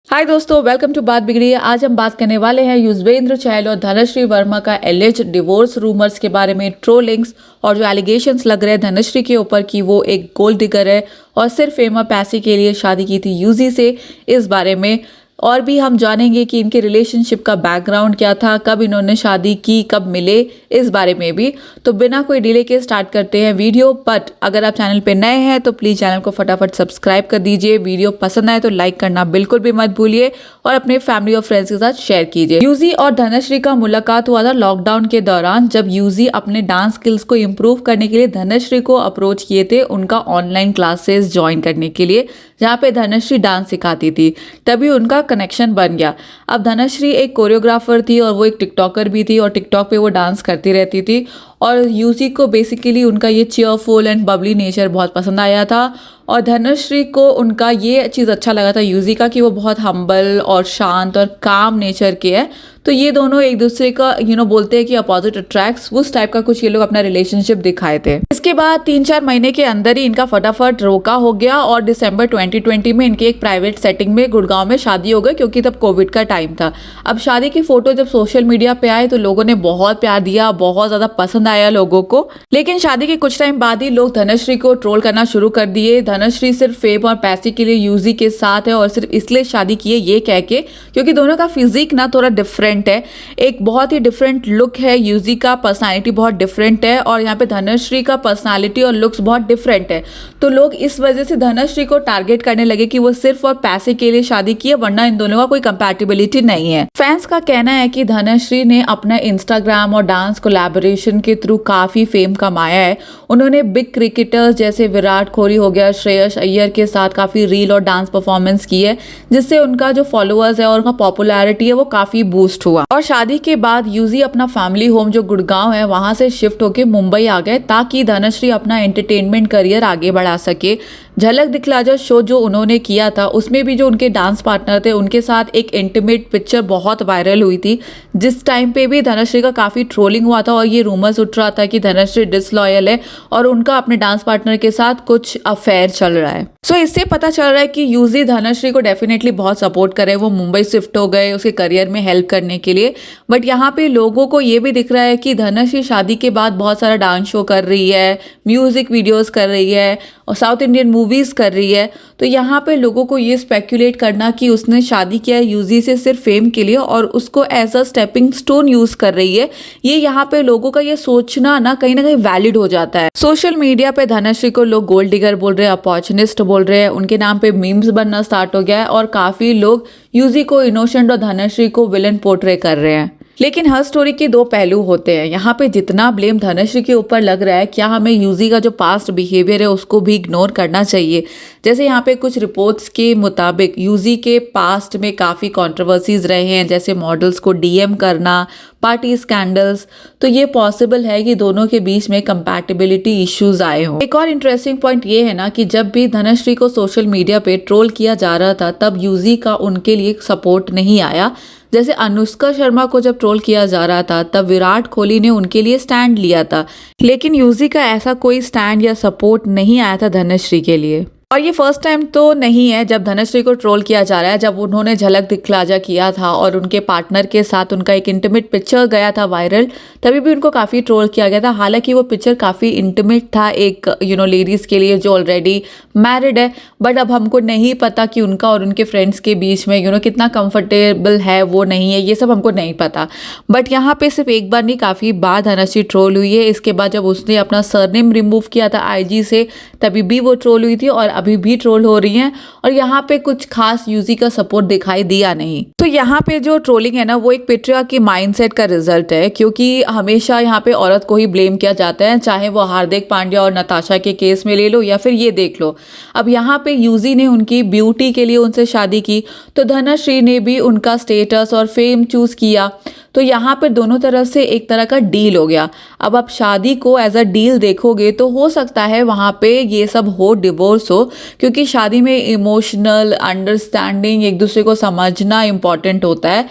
हाय दोस्तों, welcome to बात बिगड़ी है। आज हम बात करने वाले हैं युजवेंद्र चहल और धनश्री वर्मा का एलिज्ड डिवोर्स रूमर्स के बारे में, ट्रोलिंग्स और जो एलिगेशंस लग रहे हैं धनश्री के ऊपर कि वो एक गोल्ड डिगर है और सिर्फ फेम और पैसे के लिए शादी की थी यूजी से। इस बारे में और भी हम जानेंगे कि इनके रिलेशनशिप का बैकग्राउंड क्या था, कब इन्होंने शादी की, कब मिले, इस बारे में भी। तो बिना कोई डिले के स्टार्ट करते हैं वीडियो। बट अगर आप चैनल पे नए हैं तो प्लीज़ चैनल को फटाफट सब्सक्राइब कर दीजिए। वीडियो पसंद आए तो लाइक करना बिल्कुल भी मत भूलिए और अपने फैमिली और फ्रेंड्स के साथ शेयर कीजिए। यूजी और धनश्री का मुलाकात हुआ था लॉकडाउन के दौरान, जब यूजी अपने डांस स्किल्स को इम्प्रूव करने के लिए धनश्री को अप्रोच किए थे उनका ऑनलाइन क्लासेस ज्वाइन करने के लिए, जहाँ पे धनश्री डांस सिखाती थी। तभी उनका कनेक्शन बन गया। अब धनश्री एक कोरियोग्राफर थी और वो एक टिकटॉकर भी थी और टिकटॉक पे वो डांस करती रहती थी। और यूजी को बेसिकली उनका ये चीयरफुल एंड बबली नेचर बहुत पसंद आया था और धनश्री को उनका ये चीज़ अच्छा लगा था यूजी का कि वो बहुत हम्बल और शांत और काम नेचर के है। तो ये दोनों एक दूसरे का बोलते हैं कि अपोजिट अट्रैक्ट्स, उस टाइप का कुछ ये लोग अपना रिलेशनशिप दिखाए थे। इसके बाद 3-4 महीने के अंदर ही इनका फटाफट रोका हो गया और दिसंबर 2020 में इनके एक प्राइवेट सेटिंग में गुड़गांव में शादी हो गई, क्योंकि तब कोविड का टाइम था। अब शादी की फोटो जब सोशल मीडिया पे आए तो लोगों ने बहुत प्यार दिया, बहुत ज्यादा पसंद आया लोगों को। लेकिन शादी के कुछ टाइम बाद ही लोग धनश्री को ट्रोल करना शुरू कर दिए। धनश्री सिर्फ फेम और पैसे के लिए यूजी के साथ है और सिर्फ इसलिए शादी की है ये कह के, क्योंकि दोनों का फिजिक ना थोड़ा डिफरेंट है, एक बहुत ही डिफरेंट लुक है। यूजी का पर्सनालिटी बहुत डिफरेंट है और यहाँ पे धनश्री का पर्सनालिटी और लुक्स बहुत डिफरेंट है। तो लोग इस वजह से धनश्री को टारगेट करने लगे कि वो सिर्फ और पैसे के लिए शादी की है, वरना इन दोनों का कोई कंपैटिबिलिटी नहीं है। फैंस का कहना है कि धनश्री ने अपना इंस्टाग्राम और डांस कोलैबोरेशन के थ्रू काफी फेम कमाया है। उन्होंने बिग क्रिकेटर्स जैसे विराट कोहली हो गया, श्रेयस अय्यर के साथ काफी रील और डांस परफॉर्मेंस की है, जिससे उनका जो फॉलोअर्स है और उनका पॉपुलैरिटी है वो काफी बूस्ट हुआ। और शादी के बाद यूजी अपना फैमिली होम जो गुड़गांव है वहां से शिफ्ट होके मुंबई आ गए, ताकि धनश्री अपना एंटरटेनमेंट करियर आगे बढ़ा सके। झलक दिखला जा शो जो उन्होंने किया था उसमें भी जो उनके डांस पार्टनर थे उनके साथ एक इंटीमेट पिक्चर बहुत वायरल हुई थी, जिस टाइम पे भी धनश्री का काफी ट्रोलिंग हुआ था और ये रूमर्स उठ रहा था कि धनश्री डिसलॉयल है और उनका अपने डांस पार्टनर के साथ कुछ अफेयर चल रहा है। सो इससे पता चल रहा है कि यूजी धनश्री को डेफिनेटली बहुत सपोर्ट करे। वो मुंबई शिफ्ट हो गए उसके करियर में हेल्प करने के लिए। बट यहाँ पे लोगों को ये भी दिख रहा है कि धनश्री शादी के बाद बहुत सारा डांस शो कर रही है, म्यूजिक वीडियोस कर रही है और साउथ इंडियन मूवीज कर रही है। तो यहाँ पे लोगों को ये स्पेक्यूलेट करना कि उसने शादी किया है यूजी से सिर्फ फेम के लिए और उसको as a stepping stone use कर रही है, ये यहाँ पे लोगों का ये सोचना ना कहीं वैलिड हो जाता है। सोशल मीडिया पे धनश्री को लोग गोल्ड डिगर बोल रहे हैं, अपॉर्चुनिस्ट बोल रहे हैं, उनके नाम पे मीम्स बनना स्टार्ट हो गया है और काफी लोग यूजी को इनोसेंट और धनश्री को विलन पोर्ट्रे कर रहे हैं। लेकिन हर स्टोरी के दो पहलू होते हैं। यहाँ पे जितना ब्लेम धनश्री के ऊपर लग रहा है, क्या हमें यूजी का जो पास्ट बिहेवियर है उसको भी इग्नोर करना चाहिए? जैसे यहाँ पे कुछ रिपोर्ट्स के मुताबिक यूजी के पास्ट में काफ़ी कंट्रोवर्सीज रहे हैं, जैसे मॉडल्स को डीएम करना, पार्टी स्कैंडल्स। तो ये पॉसिबल है कि दोनों के बीच में कंपैटिबिलिटी इश्यूज आए हों। एक और इंटरेस्टिंग पॉइंट ये है ना कि जब भी धनश्री को सोशल मीडिया पे ट्रोल किया जा रहा था तब यूजी का उनके लिए सपोर्ट नहीं आया। जैसे अनुष्का शर्मा को जब ट्रोल किया जा रहा था तब विराट कोहली ने उनके लिए स्टैंड लिया था, लेकिन यूजी का ऐसा कोई स्टैंड या सपोर्ट नहीं आया था धनश्री के लिए। और ये फर्स्ट टाइम तो नहीं है जब धनश्री को ट्रोल किया जा रहा है। जब उन्होंने झलक दिखला जा किया था और उनके पार्टनर के साथ उनका एक इंटीमेट पिक्चर गया था वायरल, तभी भी उनको काफ़ी ट्रोल किया गया था। हालांकि वो पिक्चर काफ़ी इंटीमेट था एक लेडीज़ के लिए जो ऑलरेडी मैरिड है। बट अब हमको नहीं पता कि उनका और उनके फ्रेंड्स के बीच में कितना कंफर्टेबल है वो नहीं है, ये सब हमको नहीं पता। बट यहाँ पे सिर्फ एक बार नहीं, काफ़ी बार धनश्री ट्रोल हुई है। इसके बाद जब उसने अपना सरनेम रिमूव किया था आईजी से, तभी भी वो ट्रोल हुई थी और अभी भी ट्रोल हो रही हैं। और यहाँ पे कुछ खास यूजी का सपोर्ट दिखाई दिया नहीं। तो यहाँ पे जो ट्रोलिंग है ना वो एक पेट्रियार्की माइंडसेट का रिजल्ट है, क्योंकि हमेशा यहाँ पे औरत को ही ब्लेम किया जाता है, चाहे वो हार्दिक पांड्या और नताशा के केस में ले लो या फिर ये देख लो। अब यहाँ पे यूजी ने उनकी ब्यूटी के लिए उनसे शादी की, तो धनश्री ने भी उनका स्टेटस और फेम चूज किया। तो यहाँ पर दोनों तरफ से एक तरह का डील हो गया। अब आप शादी को एज अ डील देखोगे तो हो सकता है वहाँ पे ये सब हो, डिवोर्स हो, क्योंकि शादी में इमोशनल अंडरस्टैंडिंग, एक दूसरे को समझना इम्पॉर्टेंट होता है।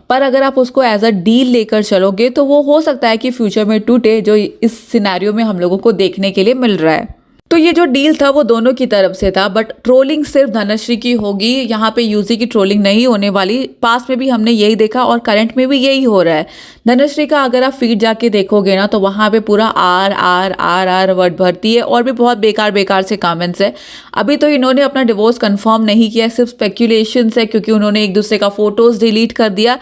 पर अगर आप उसको एज अ डील लेकर चलोगे तो वो हो सकता है कि फ्यूचर में टूटे, जो इस सिनेरियो में हम लोगों को देखने के लिए मिल रहा है। तो ये जो डील था वो दोनों की तरफ से था, बट ट्रोलिंग सिर्फ धनश्री की होगी, यहाँ पे यूजी की ट्रोलिंग नहीं होने वाली। पास में भी हमने यही देखा और करंट में भी यही हो रहा है। धनश्री का अगर आप फीड जाके देखोगे ना तो वहाँ पे पूरा R R R R word भरती है और भी बहुत बेकार बेकार से कमेंट्स है। अभी तो इन्होंने अपना डिवोर्स कंफर्म नहीं किया, सिर्फ स्पेक्यूलेशंस है, क्योंकि उन्होंने एक दूसरे का फोटोज डिलीट कर दिया,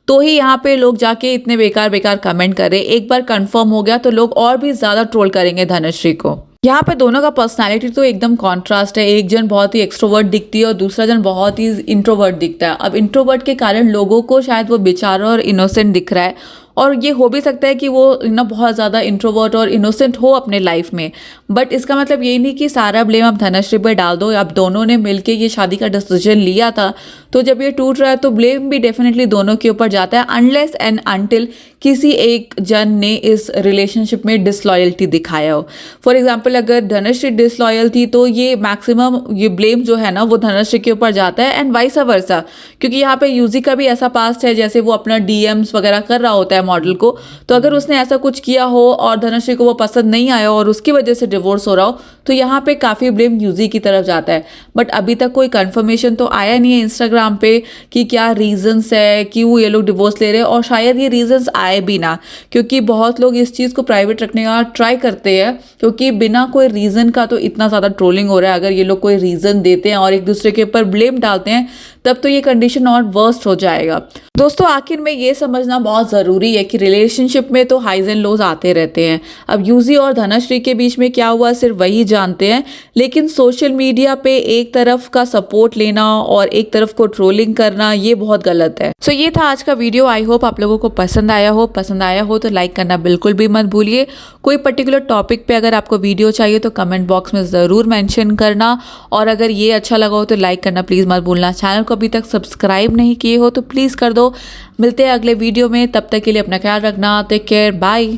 तो ही यहाँ पे लोग जाके इतने बेकार बेकार कमेंट कर रहे हैं। एक बार कंफर्म हो गया तो लोग और भी ज़्यादा ट्रोल करेंगे धनश्री को। यहाँ पे दोनों का पर्सनालिटी तो एकदम कॉन्ट्रास्ट है। एक जन बहुत ही एक्सट्रोवर्ट दिखती है और दूसरा जन बहुत ही इंट्रोवर्ट दिखता है। अब इंट्रोवर्ट के कारण लोगों को शायद वो बेचारा और इनोसेंट दिख रहा है, और ये हो भी सकता है कि वो ना बहुत ज़्यादा इंट्रोवर्ट और इनोसेंट हो अपने लाइफ में, बट इसका मतलब ये नहीं कि सारा ब्लेम आप धनश्री पे डाल दो। अब दोनों ने मिलके ये शादी का डिसीजन लिया था, तो जब ये टूट रहा है तो ब्लेम भी डेफिनेटली दोनों के ऊपर जाता है, अनलेस एंड अनटिल किसी एक जन ने इस रिलेशनशिप में डिसलॉयल्टी दिखाया हो। फॉर एग्जाम्पल अगर धनश्री डिसलॉयल थी तो ये मैक्सिमम ये ब्लेम जो है ना वो धनश्री के ऊपर जाता है, एंड वाइस वर्सा, क्योंकि यहाँ पे यूजी का भी ऐसा पास्ट है, जैसे वो अपना डीएम्स वगैरह कर रहा होता है मॉडल को, तो अगर उसने ऐसा कुछ किया हो और धनश्री को वो पसंद नहीं आया और उसकी वजह से डिवोर्स हो रहा हो, तो यहाँ पे काफ़ी ब्लेम यूजी की तरफ जाता है। बट अभी तक कोई कंफर्मेशन तो आया नहीं है इंस्टाग्राम पे कि क्या रीजंस है कि वो ये लोग डिवोर्स ले रहे हैं, और शायद ये रीजंस आए भी ना, क्योंकि बहुत लोग इस चीज़ को प्राइवेट रखने का ट्राई करते हैं, क्योंकि बिना कोई रीज़न का तो इतना ज़्यादा ट्रोलिंग हो रहा है। अगर ये लोग कोई रीज़न देते हैं और एक दूसरे के ऊपर ब्लेम डालते हैं तब तो ये कंडीशन और वर्स्ट हो जाएगा। दोस्तों आखिर में ये समझना बहुत ज़रूरी है कि रिलेशनशिप में तो हाइज एंड लोज आते रहते हैं। अब यूजी और धनश्री के बीच में क्या हुआ सिर्फ वही जानते हैं, लेकिन सोशल मीडिया पे एक तरफ का सपोर्ट लेना और एक तरफ को ट्रोलिंग करना ये बहुत गलत है। सो ये था आज का वीडियो। आई होप आप लोगों को पसंद आया हो तो लाइक करना बिल्कुल भी मत भूलिए। कोई पर्टिकुलर टॉपिक पे अगर आपको वीडियो चाहिए तो कमेंट बॉक्स में ज़रूर मेंशन करना, और अगर ये अच्छा लगा हो तो लाइक करना प्लीज़ मत भूलना। चैनल को अभी तक सब्सक्राइब नहीं किए हो तो प्लीज़ कर दो। मिलते हैं अगले वीडियो में, तब तक के लिए अपना ख्याल रखना। Take care, bye.